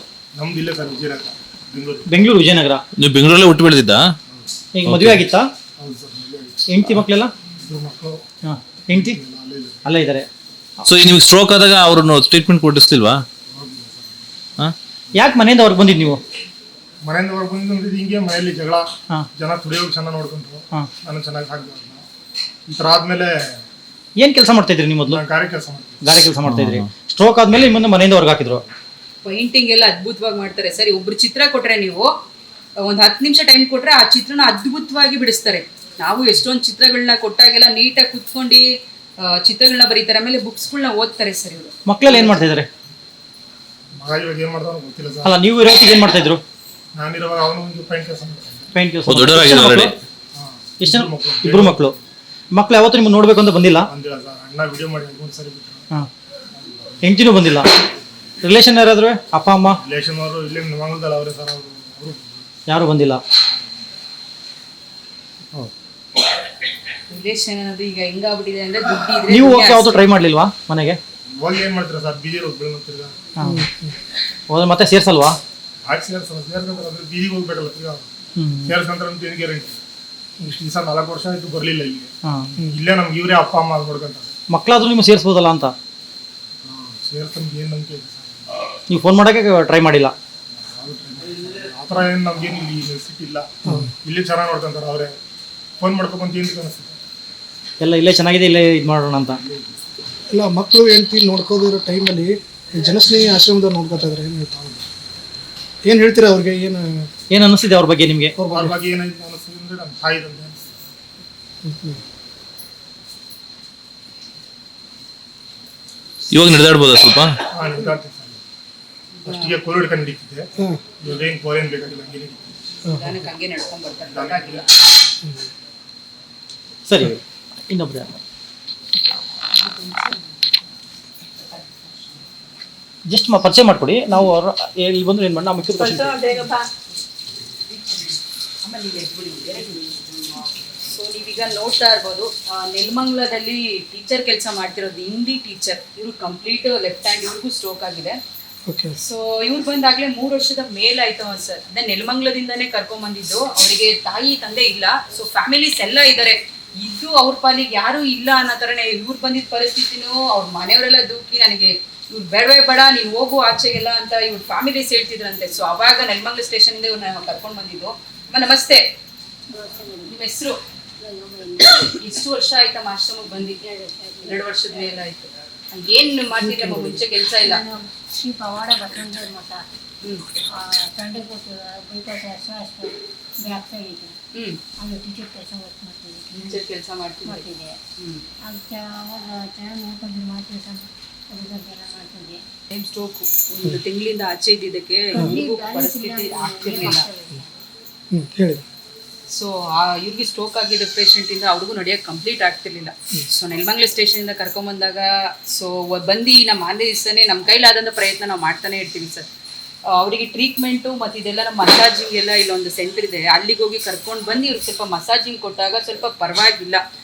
ಬೆಂಗಳೂರು, ವಿಜಯನಗರ. ನೀವು ಬೆಂಗಳೂರಲ್ಲೇ ಹುಟ್ಟು ಬೆಳೆದಿದ್ದಾ? ಈಗ ಮದುವೆ ಆಗಿತ್ತಾ? ಹೆಂಡತಿ ಮಕ್ಕಳೆಲ್ಲ? ಹಾಂ, ಹೆಂಡತಿ ಅಲ್ಲೇ ಇದ್ದಾರೆ. ಸೊ ನಿಮ್ಗೆ ಸ್ಟ್ರೋಕ್ ಆದಾಗ ಅವ್ರನ್ನು ಟ್ರೀಟ್ಮೆಂಟ್ ಕೊಡಿಸ್ತಿಲ್ವಾ? ಯಾಕೆ ಮನೆಯಿಂದ ಅವ್ರಿಗೆ ಬಂದಿದ್ದು ನೀವು? ಮನೆಯಿಂದ ಹೊರಗೆ ಬಂದು ಹಿಂಗೆ ಮನೆಯಲ್ಲಿ ಜಗಳ, ಜನ ತುಳಿಯೋಗಿ ಚೆನ್ನಾಗಿ ನೋಡ್ಕೊಂಡ್ರು. ನಾನು ಚೆನ್ನಾಗಿ ಸಾಕಿದ್ರು. ಈ ಥರ ಆದ್ಮೇಲೆ ಏನು ಕೆಲಸ ಮಾಡ್ತಾ ಇದ್ರಿ ನೀವು ಮೊದಲು? ಗಾರೆ ಕೆಲಸ ಮಾಡ್ತೀನಿ. ಗಾರೆ ಕೆಲಸ ಮಾಡ್ತಾ ಇದ್ರಿ. ಸ್ಟ್ರೋಕ್ ಆದ್ಮೇಲೆ ನಿಮ್ಮನ್ನ ಮನೆಯಿಂದ ಹೊರಗೆ ಹಾಕಿದ್ರು. ಪೇಂಟಿಂಗ್ ಎಲ್ಲ ಅದ್ಭುತವಾಗಿ ಮಾಡ್ತಾರೆ. ಸರಿ, ಒಬ್ರು ಚಿತ್ರ ಕೊಟ್ರೆ ನೀವು ಒಂದು 10 ನಿಮಿಷ ಟೈಮ್ ಕೊಟ್ರೆ ಆ ಚಿತ್ರನ ಅದ್ಭುತವಾಗಿ ಬಿಡಿಸ್ತಾರೆ. ನಾವು ಎಷ್ಟೊಂದು ಚಿತ್ರಗಳನ್ನ ಕೊಟ್ಟಾಗೆಲ್ಲ ನೀಟಾಗಿ ಕುತ್ಕೊಂಡು ಚಿತ್ರಗಳನ್ನ ಬರೀತಾರೆ. ಆಮೇಲೆ ಬುಕ್ಸ್ಗಳನ್ನ ಓದ್ತಾರೆ ಸರ್ ಇವರು. ಮಕ್ಕಳೆಲ್ಲ ಏನು ಮಾಡ್ತಾ ಇದ್ದಾರೆ? ಮಗ ಇವಾಗ ಏನು ಮಾಡ್ತಾನೋ ಗೊತ್ತಿಲ್ಲ ಸರ್. ಅಲ್ಲ, ನೀವು ಇರೋತ್ತಿಗೆ ಏನು ಮಾಡ್ತಾ ಇದ್ರು? ನಾನಿರುವಾಗ ಅವನು ಪೇಂಟ್ ಕೆಲಸ ಮಾಡ್ತಾನೆ. ಪೇಂಟ್ ಕೆಲಸ. ಎಷ್ಟು ಇಬ್ರು ಮಕ್ಕಳು. ಮಕ್ಳು ಯಾವತ್ತೂ ನಿಮ್ಮನ್ನು ನೋಡ್ಬೇಕು ಅಂತ ಬಂದಿಲ್ಲ? ಬಂದಿಲ್ಲ ಸರ್. ಅಣ್ಣ ವಿಡಿಯೋ ಮಾಡಿ ಒಂದ್ಸರಿ ಬಿಟ್ಟರು. ಹಾಂ, ಹೆಂಡತಿನೂ ಬಂದಿಲ್ಲ? ರಿಲೇಷನ್ ಯಾರಾದ್ರು? ಅಪ್ಪ ಅಮ್ಮ ರಿಲೇಷನ್ ಅವರು ಇಲ್ಲೇ ಮಂಗಳದಲ್ಲಿ ಅವರೇ ಸರ್. ಅವರು ಯಾರು ಬಂದಿಲ್ಲ? ರಿಲೇಷನ್ ಅನ್ನೋದು ಈಗ ಹೆಂಗಾಗ್ಬಿಟ್ಟಿದೆ ಅಂದ್ರೆ ದುಡ್ಡು ಇದ್ರೆ ನೀವು ಹೋಗಿ ಯಾವತ್ತೂ ಟ್ರೈ ಮಾಡ್ಲಿಲ್ವಾ ಮನೆಗೆ? ಹೋಗಿ ಏನು ಮಾಡ್ತೀರಾ ಸರ್? ಬೀದಿ ಹೋಗಿ ಬೀಳ್ತಿರ್ಗ ಹೋದ್ರೆ ಮತ್ತೆ ಸೇರ್ಸಲ್ವಾ? ಆಗಿ ಸೇರ್ಸಂದ್ರೆ ಬೀದಿಗೆ ಹೋಗ್ಬೇಕಲ್ಲ ತಿರ್ಗಾ. ಸೇರ್ಸಂದ್ರೆ ಅಂತ ಏನು ಗ್ಯಾರಂಟಿ? ಇಷ್ಟು ದಿವಸ 4 ವರ್ಷ ಆಯ್ತು ಬರಲಿಲ್ಲ ಇಲ್ಲಿಗೆ. ಇಲ್ಲೇ ನಮ್ಗೆ ಇವರೇ ಅಪ್ಪ ಅಮ್ಮ ನೋಡ್ಕೊಂತಾರೆ. ಮಕ್ಕಳಾದ್ರೂ ನೀವು ಸೇರಿಸ್ಬೋದಲ್ಲ ಅಂತ. ಸೇರ್ಸಂಗೆ ಏನು ನಂಬಿಕೆ ಇದೆ ಸರ್? ನೀವು ಫೋನ್ ಮಾಡೋಕ್ಕೆ ಟ್ರೈ ಮಾಡಿಲ್ಲ? ಆ ಥರ ಏನು ನಮ್ಗೇನು ಇಲ್ಲಿ ನೆಸಿಟಿ ಇಲ್ಲ. ಇಲ್ಲಿ ಚೆನ್ನಾಗಿ ನೋಡ್ಕೊಂತಾರೆ ಅವರೇ. ಫೋನ್ ಮಾಡ್ಕೊಬಂತ ಏನು ಅನಿಸ್ತದೆ? ಎಲ್ಲ ಇಲ್ಲೇ ಚೆನ್ನಾಗಿದೆ, ಇಲ್ಲೇ ಇದು ಮಾಡೋಣ ಅಂತ. ಇಲ್ಲ, ಮಕ್ಕಳು ಹೆಂಡತಿ ನೋಡ್ಕೋದಿರೋ ಟೈಮಲ್ಲಿ ಜನಸ್ನೇಹಿ ಆಶ್ರಮದವ್ರು ನೋಡ್ಕೊತಾ ಇದ್ದಾರೆ. ಏನು ಹೇಳ್ತೀರಾ ಅವ್ರಿಗೆ? ಏನು ಅನ್ನಿಸ್ತಿದೆ ಅವ್ರ ಬಗ್ಗೆ ನಿಮಗೆ? ಅವ್ರ ಬಗ್ಗೆ ಏನಾಯ್ತು ಅನಿಸ್ತದೆ ಅಂದರೆ ನಮ್ಮ ತಾಯಿದಂತೆ ಇವಾಗ ನಡೆದಾಡ್ಬೋದಾ ಸ್ವಲ್ಪ? ಹಾಂ, ನಿಂತಾಡ್ತೀನಿ ಸರ್. ಫಸ್ಟಿಗೆ ಕೋಲು ಹಿಡ್ಕೊಂಡು ನಡೀತಿದ್ದೆ. ಇವಾಗ ಏನು ಕೋಲೇನು ಬೇಕಾಗಿಲ್ಲ, ಹಂಗೆ ನಡೀತಿದ್ದೆ. ಹಂಗೆ ನಡ್ಕೊಂಡ್ ಬರ್ತಾರೆ. ಸರಿ, ಇನ್ನೊಬ್ರು ಜಸ್ಟ್ ಪರಿಚಯ ಮಾಡಿಕೊಡಿ. ನಾವು ಅವ್ರ ಇಲ್ಲಿ ಬಂದ್ರೆ ಏನು ಮಾಡಿ ನಾವು ಮಿಕ್ಕಿದ ಸೊ ನೀವೀಗ ನೋಡ್ತಾ ಇರ್ಬೋದು, ನೆಲಮಂಗಲದಲ್ಲಿ ಟೀಚರ್ ಕೆಲಸ ಮಾಡ್ತಿರೋದು, ಹಿಂದಿ ಟೀಚರ್. ಇವರು ಕಂಪ್ಲೀಟ್ ಲೆಫ್ಟ್ ಹ್ಯಾಂಡ್, ಇವ್ರಿಗೂ ಸ್ಟ್ರೋಕ್ ಆಗಿದೆ. ಸೊ ಇವ್ರು ಬಂದಾಗಲೇ 3 ವರ್ಷದ ಮೇಲಾಯ್ತು ಸರ್. ಅದೇ ನೆಲಮಂಗಲದಿಂದನೇ ಕರ್ಕೊಂಬಂದಿದ್ದು. ಅವರಿಗೆ ತಾಯಿ ತಂದೆ ಇಲ್ಲ. ಸೊ ಫ್ಯಾಮಿಲೀಸ್ ಎಲ್ಲ ಇದ್ದಾರೆ. ಇದು ಅವ್ರ ಪಾಲಿಗೆ ಯಾರು ಇಲ್ಲ ಅನ್ನೋ ಥರನೇ ಇವ್ರು ಬಂದಿದ್ದ ಪರಿಸ್ಥಿತಿನೂ. ಅವ್ರ ಮನೆಯವರೆಲ್ಲ ದೂಕಿ ನನಗೆ ಇವ್ರು ಬೇಡವೇ ಬೇಡ, ನೀನು ಹೋಗು ಆಚೆಗೆಲ್ಲ ಅಂತ ಇವ್ರ ಫ್ಯಾಮಿಲೀಸ್ ಹೇಳ್ತಿದ್ರಂತೆ. ಸೊ ಅವಾಗ ನೆಲಮಂಗಲ ಸ್ಟೇಷನಿಂದ ಇವ್ರನ್ನ ಕರ್ಕೊಂಡು ಬಂದಿದ್ದು. ಅಮ್ಮ ನಮಸ್ತೆ, ನಿಮ್ಮ ಹೆಸರು? ಇಷ್ಟು ವರ್ಷ ಆಯ್ತಮ್ಮ ಆಶ್ರಮಕ್ಕೆ ಬಂದಿದ್ದೆ? 2 ವರ್ಷದ ಮೇಲೆ ಆಯ್ತು. ಏನು ಮಾಡ್ತಿದ್ದಮ್ಮ ಮುಂಚೆ ಕೆಲಸ ಇಲ್ಲ? ಶ್ರೀ ಪವಾಡ ಬಸವಣ್ಣನ ಮಠ ತಂಡಕೋಟೆ ಬೈಕೋಟೆ ಅಷ್ಟು ಬ್ಯಾಕ್ ಸೈಡ್ ಇದೆ. ಅಲ್ಲಿ ಟೀಚರ್ ಕೆಲಸ ವರ್ಕ್ ಮಾಡ್ತಿದ್ದೆ. ಟೀಚರ್ ಕೆಲಸ ಮಾಡ್ತಿದ್ದೆ. ಅದಕ್ಕೆ ಅವಾಗ ಚೆನ್ನಾಗಿ ನೋಡ್ಕೊಂಡು ಮಾಡ್ತೀವಿ ಸರ್. ಅದಕ್ಕೆಲ್ಲ ಮಾಡ್ತಿದ್ದೆ. ಟೈಮ್ ಸ್ಟ್ರೋಕ್ 1 ತಿಂಗಳಿಂದ ಆಚೆ ಇದ್ದಿದ್ದಕ್ಕೆ ಇವ್ರಿಗೂ ಪರಿಸ್ಥಿತಿ ಆಗ್ತಿರ್ಲಿಲ್ಲ. ಹೇಳಿ. ಸೊ ಇವ್ರಿಗೆ ಸ್ಟ್ರೋಕ್ ಆಗಿದ್ದ ಪೇಷಂಟಿಂದ ಅವ್ರಿಗೂ ನಡೆಯೋಕ್ಕೆ ಕಂಪ್ಲೀಟ್ ಆಗ್ತಿರ್ಲಿಲ್ಲ. ಸೊ ನೆಲಮಂಗಲ ಸ್ಟೇಷನಿಂದ ಕರ್ಕೊಂಬಂದಾಗ ಸೊ ಬಂದು ನಮ್ಮ ಮಾನ್ಯ ದಿವಸನೇ ನಮ್ಮ ಕೈಲಾದಂಥ ಪ್ರಯತ್ನ ನಾವು ಮಾಡ್ತಾನೆ ಇರ್ತೀವಿ ಸರ್. ಅವರಿಗೆ ಟ್ರೀಟ್ಮೆಂಟು ಮತ್ತು ಇದೆಲ್ಲ ನಮ್ಮ ಮಸಾಜಿಂಗ್ ಎಲ್ಲ ಇಲ್ಲೊಂದು ಸೆಂಟರ್ ಇದೆ, ಅಲ್ಲಿಗೆ ಹೋಗಿ ಕರ್ಕೊಂಡು ಬಂದು ಇವ್ರಿಗೆ ಸ್ವಲ್ಪ ಮಸಾಜಿಂಗ್ ಕೊಟ್ಟಾಗ ಸ್ವಲ್ಪ ಪರವಾಗಿಲ್ಲ.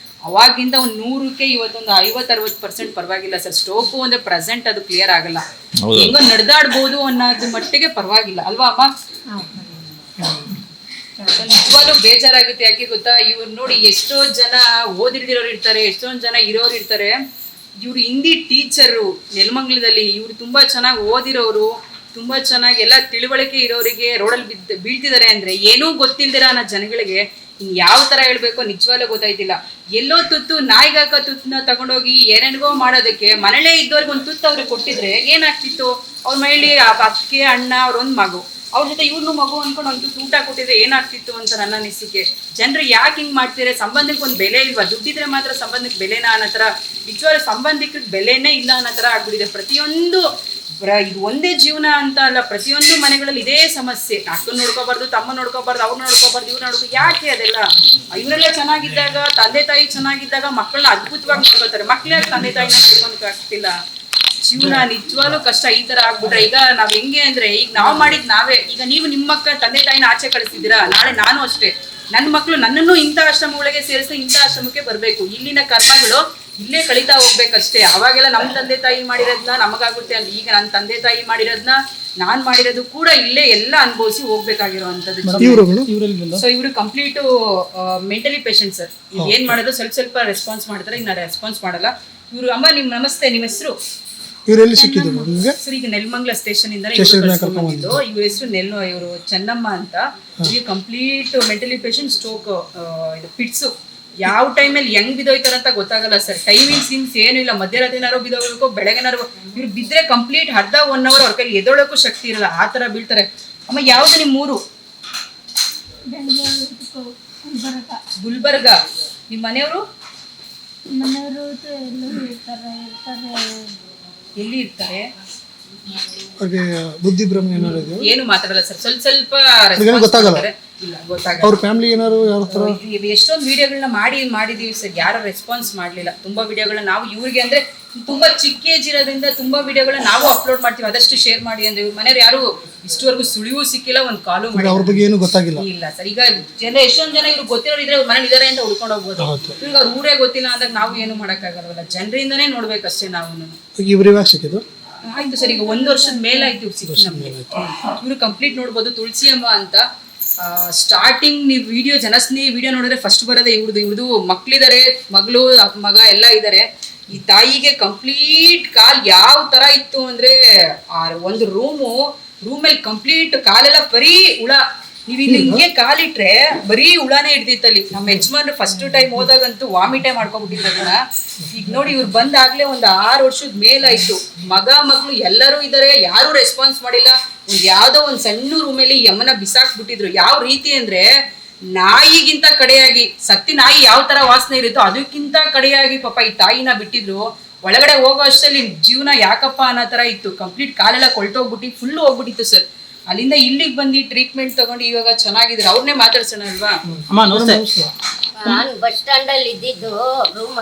ಅವಾಗಿಂದ ಒಂದು 100ಕ್ಕೆ ಇವತ್ತೊಂದು 50-60% ಪರವಾಗಿಲ್ಲ ಸರ್. ಸ್ಟ್ರೋಕು ಅಂದ್ರೆ ಪ್ರೆಸೆಂಟ್ ಅದು ಕ್ಲಿಯರ್ ಆಗಲ್ಲ, ಹೆಂಗೋ ನಡೆದಾಡ್ಬೋದು ಅನ್ನೋದು ಮಟ್ಟಿಗೆ ಪರವಾಗಿಲ್ಲ ಅಲ್ವಾ ಅಮ್ಮ? ನಿಜವಾಗ್ಲೂ ಬೇಜಾರಾಗುತ್ತೆ. ಯಾಕೆ ಗೊತ್ತಾ, ಇವ್ರು ನೋಡಿ ಎಷ್ಟೋ ಜನ ಓದಿರ್ದಿರೋರು ಇರ್ತಾರೆ, ಎಷ್ಟೊಂದು ಜನ ಇರೋರು ಇರ್ತಾರೆ. ಇವ್ರು ಹಿಂದಿ ಟೀಚರು ನೆಲಮಂಗಲದಲ್ಲಿ, ಇವ್ರು ತುಂಬಾ ಚೆನ್ನಾಗಿ ಓದಿರೋರು, ತುಂಬಾ ಚೆನ್ನಾಗಿ ಎಲ್ಲ ತಿಳುವಳಿಕೆ ಇರೋರಿಗೆ ರೋಡಲ್ಲಿ ಬೀಳ್ತಿದ್ದಾರೆ ಅಂದ್ರೆ ಏನೂ ಗೊತ್ತಿಲ್ದಿರ ಅನ್ನೋ ಜನಗಳಿಗೆ ಇನ್ ಯಾವ ತರ ಹೇಳ್ಬೇಕು ನಿಜವಾಗ್ಲೂ ಗೊತ್ತಾಯ್ತಿಲ್ಲ. ಎಲ್ಲೋ ತುತ್ತು ನಾಯಿಗಾಕ ತುತ್ತನ್ನ ತಗೊಂಡೋಗಿ ಏನೇನಿಗೋ ಮಾಡೋದಕ್ಕೆ ಮನೇಲೇ ಇದ್ದವ್ರಿಗೆ ಒಂದು ತುತ್ತು ಅವ್ರಿಗೆ ಕೊಟ್ಟಿದ್ರೆ ಏನಾಗ್ತಿತ್ತು? ಅವ್ರ ಮನೇಲಿ ಅಕ್ಕೆ ಅಣ್ಣ ಅವ್ರೊಂದು ಮಗು, ಅವ್ರ ಜೊತೆ ಇವ್ರನ್ನೂ ಮಗು ಅನ್ಕೊಂಡು ಒಂದು ಊಟ ಕೊಟ್ಟಿದ್ರೆ ಏನಾಗ್ತಿತ್ತು ಅಂತ ನನ್ನ ಅನಿಸಿಕೆ. ಜನರು ಯಾಕೆ ಹಿಂಗ್ ಮಾಡ್ತಾರೆ? ಸಂಬಂಧಕ್ಕೆ ಒಂದು ಬೆಲೆ ಇಲ್ವಾ? ದುಡ್ಡಿದ್ರೆ ಮಾತ್ರ ಸಂಬಂಧಕ್ಕೆ ಬೆಲೆನಾ ಅನ್ನೋ ಥರ, ನಿಜವಾಗ್ಲೂ ಸಂಬಂಧಿಕರಿಗೆ ಬೆಲೆನೇ ಇಲ್ಲ ಅನ್ನೋ ಥರ ಆಗ್ಬಿಟ್ಟಿದೆ. ಪ್ರತಿಯೊಂದು ಇದು ಒಂದೇ ಜೀವನ ಅಂತ ಅಲ್ಲ, ಪ್ರತಿಯೊಂದು ಮನೆಗಳಲ್ಲಿ ಇದೇ ಸಮಸ್ಯೆ. ಅಕ್ಕನ ನೋಡ್ಕೋಬಾರ್ದು, ತಮ್ಮ ನೋಡ್ಕೋಬಾರ್ದು, ಅವ್ರು ನೋಡ್ಕೋಬಾರ್ದು, ಇವ್ರು ಯಾಕೆ ಅದೆಲ್ಲ? ಇವರೆಲ್ಲ ಚೆನ್ನಾಗಿದ್ದಾಗ, ತಂದೆ ತಾಯಿ ಚೆನ್ನಾಗಿದ್ದಾಗ ಮಕ್ಕಳನ್ನ ಅದ್ಭುತವಾಗಿ ನೋಡ್ಕೊತಾರೆ. ಮಕ್ಳೇ ತಂದೆ ತಾಯಿನ ನೋಡ್ಕೊಳಕ್ ಆಗ್ತಿಲ್ಲ. ಜೀವನ ನಿಜವಾಗ್ಲೂ ಕಷ್ಟ ಈ ತರ ಆಗ್ಬಿಟ್ರೆ. ಈಗ ನಾವ್ ಹೆಂಗೆ ಅಂದ್ರೆ, ಈಗ ನಾವ್ ಮಾಡಿದ್ ನಾವೇ. ಈಗ ನೀವು ನಿಮ್ಮ ಮಕ್ಕಳ ತಂದೆ ತಾಯಿನ ಆಚೆ ಕಳಿಸ್ತಿದ್ದೀರಾ, ನಾಳೆ ನಾನು ಅಷ್ಟೇ ನನ್ನ ಮಕ್ಕಳು ನನ್ನನ್ನು ಇಂಥ ಆಶ್ರಮಗಳಿಗೆ ಸೇರಿಸಿ ಇಂಥ ಆಶ್ರಮಕ್ಕೆ ಬರ್ಬೇಕು. ಇಲ್ಲಿನ ಕರ್ಮಗಳು ಇಲ್ಲೇ ಕಳೀತಾ ಹೋಗ್ಬೇಕಷ್ಟೇ. ಅವಾಗೆಲ್ಲ ನಮ್ಮ ತಂದೆ ತಾಯಿ ಮಾಡಿರೋದನ್ನ ನಮಗಾಗುತ್ತೆ ಅಂತ, ಈಗ ನನ್ನ ತಂದೆ ತಾಯಿ ಮಾಡಿರೋದನ್ನ ನಾನ್ ಮಾಡಿರೋದು ಕೂಡ ಇಲ್ಲೇ ಎಲ್ಲ ಅನುಭವಿಸಿ ಹೋಗ್ಬೇಕಾಗಿರೋವಂಥದ್ದು. ಸೊ ಇವರು ಕಂಪ್ಲೀಟ್ ಮೆಂಟಲಿ ಪೇಷಂಟ್ ಸರ್. ಏನ್ ಮಾಡೋದು ಸ್ವಲ್ಪ ರೆಸ್ಪಾನ್ಸ್ ಮಾಡ್ತಾರೆ, ಇನ್ನ ರೆಸ್ಪಾನ್ಸ್ ಮಾಡಲ್ಲ ಇವರು. ಅಮ್ಮ ನಿಮ್ ನಮಸ್ತೆ, ನಿಮ್ಮ ಹೆಸರು? ಇವರೆಲ್ಲಿ ಸಿಕ್ಕಿದ್ರು ನಿಮಗೆ? ಸರ್ ಈಗ ನೆಲಮಂಗಲ ಸ್ಟೇಷನ್ ಇಂದ ಬಂದಿದ್ದು. ಇವ್ರ ಹೆಸರು ಇವರು ಚೆನ್ನಮ್ಮ ಅಂತ. ಈಗ ಕಂಪ್ಲೀಟ್ ಮೆಂಟಲಿ ಪೇಷಂಟ್, ಸ್ಟ್ರೋಕ್, ಇದು ಫಿಟ್ಸು. ಯಾವ ಟೈಮಲ್ಲಿ ಹೆಂಗ್ ಬಿದ್ದೋಯ್ತಾರ ಅಂತ ಗೊತ್ತಾಗಲ್ಲ ಸರ್. ಟೈಮಿಂಗ್ ಸೀನ್ಸ್ ಏನು ಇಲ್ಲ. ಮಧ್ಯರಾತ್ರಿನಾರು ಬಿದ್ದೋಗ್ಬೇಕು, ಬೆಳಗ್ಗೆನಾರು. ಇವ್ರು ಬಿದ್ರೆ ಕಂಪ್ಲೀಟ್ ಅರ್ಧ 1 hour ಅವ್ರ ಕೈಲಿ ಎದೊಳಕ್ಕೂ ಶಕ್ತಿ ಇರಲ್ಲ, ಆ ತರ ಬೀಳ್ತಾರೆ. ಅಮ್ಮ ಯಾವ್ದು ನಿಮ್ಮ ಊರು? ಗುಲ್ಬರ್ಗ. ನಿಮ್ಮ ಮನೆಯವರು ಎಲ್ಲಿ ಇರ್ತಾರೆ? ಬುದ್ಧಿ ಭ್ರಮೆ ಏನಾದ್ರು ಏನು ಮಾತಾಡಲ್ಲ ಸರ್. ಸ್ವಲ್ಪ ಗೊತ್ತಾಗಲ್ಲ. ಇಲ್ಲ ಗೊತ್ತಾಗಲ್ಲ. ಅವ್ರ ಫ್ಯಾಮಿಲಿ ಏನಾದ್ರು ಯಾವ ತರ? ಎಷ್ಟೊಂದು ವಿಡಿಯೋಗಳನ್ನ ಮಾಡಿದೀವಿ ಸರ್, ಯಾರು ರೆಸ್ಪಾನ್ಸ್ ಮಾಡ್ಲಿಲ್ಲ. ತುಂಬಾ ವಿಡಿಯೋಗಳನ್ನ ನಾವು ಇವ್ರಿಗೆ ಅಂದ್ರೆ ತುಂಬಾ ಚಿಕ್ಕ ಏಜ್ ಇರೋದ್ರಿಂದ ತುಂಬಾ ವಿಡಿಯೋಗಳನ್ನ ನಾವು ಅಪ್ಲೋಡ್ ಮಾಡ್ತೀವಿ, ಆದಷ್ಟು ಶೇರ್ ಮಾಡಿ ಅಂದ್ರೆ. ಇವ್ರ ಮನೆಯವ್ರು ಯಾರು ಇಷ್ಟವರೆಗೂ ಸುಳಿವು ಸಿಕ್ಕಿಲ್ಲ, ಒಂದು ಕಾಲು ಮಾಡಿ. ಅವ್ರ ಬಗ್ಗೆ ಏನು ಗೊತ್ತಾಗಿಲ್ಲ. ಇಲ್ಲ ಸರ್. ಈಗ ಎಷ್ಟೊಂದು ಜನ ಇವ್ರು ಗೊತ್ತಿರೋರು ಇದ್ರೆ ಮನೇಲಿ ಇದಾರೆ ಅಂತ ಹುಡ್ಕೊಂಡು ಹೋಗ್ಬೋದು. ಇವ್ರಿಗೆ ಅವ್ರ ಊರೇ ಗೊತ್ತಿಲ್ಲ ಅಂದಾಗ ನಾವು ಏನು ಮಾಡಕ್ಕಾಗಲ್ವಲ್ಲ. ಜನರಿಂದನೇ ನೋಡ್ಬೇಕಷ್ಟೇ ನಾವು. ಇವ್ರಿಗೆ ಸಿಕ್ಕಿದ್ರು ಆಯ್ತು ಸರ್. ಈಗ 1 ವರ್ಷದ ಮೇಲೆ ಆಯ್ತು ಇವ್ರು ಸಿಕ್ಕಿ ನಮ್ಗೆ. ಇವ್ರು ಕಂಪ್ಲೀಟ್ ನೋಡ್ಬೋದು. ತುಳಸಿ ಅಮ್ಮ ಅಂತ. ಸ್ಟಾರ್ಟಿಂಗ್ ನೀವು ವಿಡಿಯೋ ಜನಸ್ನೇಹಿ ವಿಡಿಯೋ ನೋಡಿದ್ರೆ ಫಸ್ಟ್ ಬರೋದೇ ಇವ್ರದ್ದು. ಮಕ್ಳಿದಾರೆ, ಮಗಳು ಮಗ ಎಲ್ಲ ಇದಾರೆ. ಈ ತಾಯಿಗೆ ಕಂಪ್ಲೀಟ್ ಕಾಲ್ ಯಾವ ತರ ಇತ್ತು ಅಂದ್ರೆ, ಒಂದು ರೂಮಲ್ಲಿ ಕಂಪ್ಲೀಟ್ ಕಾಲೆಲ್ಲ ಬರೀ ಹುಳ. ನೀವ್ ಇಲ್ಲಿ ಹಿಂಗೆ ಕಾಲಿಟ್ರೆ ಬರೀ ಹುಳಾನೇ ಹಿಡ್ದಿತ್ತಲ್ಲಿ. ನಮ್ಮ ಯಜಮಾನ್ರು ಫಸ್ಟ್ ಟೈಮ್ ಹೋದಾಗಂತೂ ವಾಮಿಟೇ ಮಾಡ್ಕೊಂಡ್ಬಿಟ್ಟಿದ್ರು ಅದನ್ನ. ಈಗ ನೋಡಿ ಇವ್ರು ಬಂದಾಗ್ಲೇ ಒಂದು 6 ವರ್ಷದ ಮೇಲಾಯ್ತು. ಮಗಳು ಎಲ್ಲರೂ ಇದಾರೆ, ಯಾರು ರೆಸ್ಪಾನ್ಸ್ ಮಾಡಿಲ್ಲ. ಯಾವ್ದೋ ಒಂದ್ ಸಣ್ಣ ರೂಮಲ್ಲಿ ಯಮನ ಬಿಸಾಕ್ಬಿಟ್ಟಿದ್ರು. ಯಾವ ರೀತಿ ಅಂದ್ರೆ, ನಾಯಿಗಿಂತ ಕಡೆಯಾಗಿ, ಸತ್ತಿ ನಾಯಿ ಯಾವ ತರ ವಾಸನೆ ಇರುತ್ತೋ ಅದಕ್ಕಿಂತ ಕಡೆಯಾಗಿ ಪಾಪ ಈ ತಾಯಿನ ಬಿಟ್ಟಿದ್ರು. ಒಳಗಡೆ ಹೋಗೋ ಅಷ್ಟಲ್ಲಿ ಜೀವನ ಯಾಕಪ್ಪ ಅನ್ನೋ ತರ ಇತ್ತು. ಕಂಪ್ಲೀಟ್ ಕಾಲೆಲ್ಲ ಕೊಳ್ತೋಗ್ಬಿಟ್ಟು ಫುಲ್ ಹೋಗ್ಬಿಟ್ಟಿತ್ತು ಸರ್. ಅಲ್ಲಿಂದ ಇಲ್ಲಿಗೆ ಬಂದು ಟ್ರೀಟ್ಮೆಂಟ್ ತಗೊಂಡು ಇವಾಗ ಚೆನ್ನಾಗಿದ್ರು. ಅವ್ರನ್ನೇ ಮಾತಾಡ್ಸೋಣ ಅಲ್ವಾ? ನಾನು ಬಸ್ ಸ್ಟ್ಯಾಂಡ್ ಅಲ್ಲಿ ಇದ್ದಿದ್ದು. ರೂಮ್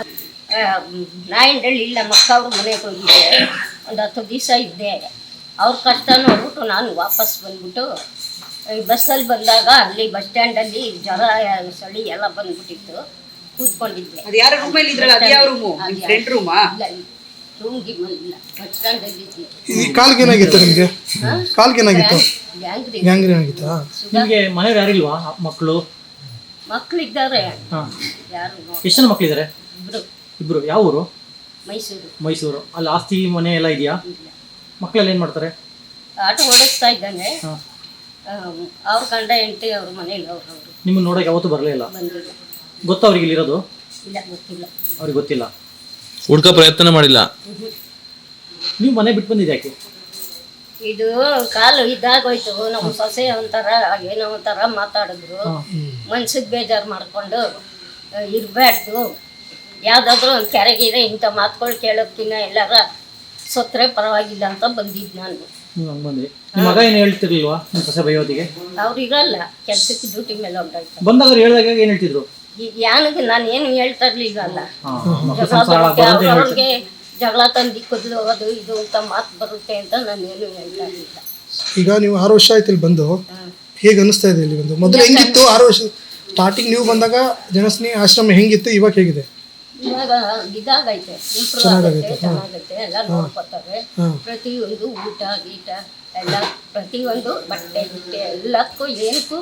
ನಾಯಿಂಡಳ್ಳಿ ಇಲ್ಲ, ಮಕ್ಕವ್ರ ಮನೆಗೆ ಹೋಗಿದ್ದೆ. ಒಂದು 10 ದಿವಸ ಇದ್ದೆ. ಅವ್ರ ಕಷ್ಟ ನೋಡ್ಬಿಟ್ಟು ನಾನು ವಾಪಸ್ ಬಂದ್ಬಿಟ್ಟು ಈ ಬಸ್ಸಲ್ಲಿ ಬಂದಾಗ ಅಲ್ಲಿ ಬಸ್ ಸ್ಟ್ಯಾಂಡಲ್ಲಿ ಜ್ವರ, ಚಳಿ ಎಲ್ಲ ಬಂದ್ಬಿಟ್ಟಿತ್ತು. ಕೂತ್ಕೊಂಡಿದ್ದೆ. ಅದು ಯಾರ ರೂಮಲ್ಲಿ ಇದ್ರಲ್ಲ, ಅದು ಯಾವ ರೂಮು? ಫ್ರೆಂಡ್ ರೂಮಾ? ಇಲ್ಲ, ರೂಮ್ ಗಿಮ್ಮಲ್ಲಿಲ್ಲ, ಬಸ್ ಸ್ಟ್ಯಾಂಡಲ್ಲಿ ಇದ್ದೆ. ಈ ಕಾಲ್ಗೆ ಏನಾಗಿತ್ತು ನಿಮಗೆ? ಕಾಲ್ಗೆ ಏನಾಗಿತ್ತು? ಗ್ಯಾಂಗ್ರೀನ್ ಆಗಿತ್ತಾ? ನಿಮಗೆ ಮನೆಯವ್ರು ಯಾರಿಲ್ವಾ? ಮಕ್ಕಳಿದ್ದಾರೆ. ಯಾರು? ಎಷ್ಟು ಜನ ಮಕ್ಕಳಿದ್ದಾರೆ? ಇಬ್ರು. ಯಾವ ಊರು? ಮೈಸೂರು. ಅಲ್ಲಿ ಆಸ್ತಿ ಮನೆ ಎಲ್ಲ ಇದೆಯಾ? ಮಕ್ಕಳೆಲ್ಲ ಏನ್ ಮಾಡ್ತಾರೆ? ಆಟೋ ಓಡಿಸ್ತಾ ಇದ್ದಾನೆ. ಅವ್ರ ಗಂಡ ಹೆಂಡತಿ ಅವ್ರ ಮನೇಲಿ ಅವರು. ನಿಮ್ಮನ್ನ ನೋಡಕ್ಕೆ ಯಾವತ್ತೂ ಬರಲೇ ಇಲ್ಲ? ಬಂದಿಲ್ಲ. ಗೊತ್ತಾ ಅವ್ರಿಗೆ ಇಲ್ಲಿರೋದು? ಇಲ್ಲ, ಗೊತ್ತಿಲ್ಲ. ಅವ್ರಿಗೆ ಗೊತ್ತಿಲ್ಲ. ಹುಡ್ಕೋ ಪ್ರಯತ್ನ ಮಾಡಿಲ್ಲ. ನೀವು ಮನೆ ಬಿಟ್ಟು ಬಂದಿದ್ದು ಯಾಕೆ? ಇದು ಕಾಲು ಇದಾಗೋಯ್ತು. ನಮ್ಮ ಸೊಸೆ ಒಂಥರ ಏನೋ ಒಂಥರ ಮಾತಾಡಿದ್ರು. ಮನ್ಸಿಗೆ ಬೇಜಾರು ಮಾಡ್ಕೊಂಡು ಇರಬಾರ್ದು, ಯಾವುದಾದ್ರೂ ಒಂದು ಕೆರೆಗಿದೆ, ಇಂಥ ಮಾತುಗಳು ಕೇಳೋಕ್ಕಿನ್ನ ಎಲ್ಲಾರ ಸೊತ್ತರೆ ಪರವಾಗಿಲ್ಲ ಅಂತ ಬಂದಿದ್ದು ನಾನು. ನೀವು ಹಂಗೆ ಬಂದ್ರಿ. ನಿಮ್ಮ ಮಗ ಏನು ಹೇಳ್ತಿರ್ಲಿಲ್ವಾ ನಿಮ್ಮ ಸೊಸೆ ಬೈಯೋದಿಗೆ? ಅವ್ರು ಇರಲ್ಲ, ಕೆಲಸಕ್ಕೆ ಡ್ಯೂಟಿ ಮೇಲೆ ಹೊಂಟಾಯ್ತು. ಬಂದಾಗ ಅವ್ರು ಹೇಳಿದಾಗ ಏನು ಹೇಳ್ತಿದ್ರು? ಯಾನಿಗೆ ನಾನು ಏನು ಹೇಳ್ತಾ ಇರ್ಲಿಲ್ಲ. ಅವ್ರಿಗೆ ಜಗಳ ತಂದು ಕುದ್ಲು ಹೋಗೋದು ಇದು ಅಂತ ಮಾತು ಬರುತ್ತೆ ಅಂತ ನಾನು ಏನು ಹೇಳ್ತಾ ಇರಲಿಲ್ಲ. ಈಗ ನೀವು 6 ವರ್ಷ ಆಯ್ತು ಇಲ್ಲಿ ಬಂದು, ಹೇಗೆ ಅನಿಸ್ತಾ ಇದೆ ಇಲ್ಲಿ ಬಂದು? ಮೊದಲು ಹೆಂಗಿತ್ತು? 6 ವರ್ಷ ಸ್ಟಾರ್ಟಿಂಗ್ ನೀವು ಬಂದಾಗ ಜನಸ್ನೇಹಿ ಆಶ್ರಮ ಹೆಂಗಿತ್ತು, ಇವಾಗ ಹೇಗಿದೆ? ಇವಾಗ ಇದಾಗೈತೆ, ಇಂಪ್ರೂವ್ ಆಗುತ್ತೆ, ಚೆನ್ನಾಗೈತೆ, ಎಲ್ಲ ನೋಡ್ಕೊತಾರೆ. ಪ್ರತಿಯೊಂದು ಊಟ ಗೀಟ ಎಲ್ಲ ಪ್ರತಿಯೊಂದು ಬಟ್ಟೆ ಗಿಟ್ಟೆ ಎಲ್ಲಕ್ಕೂ ಏನಕ್ಕೂ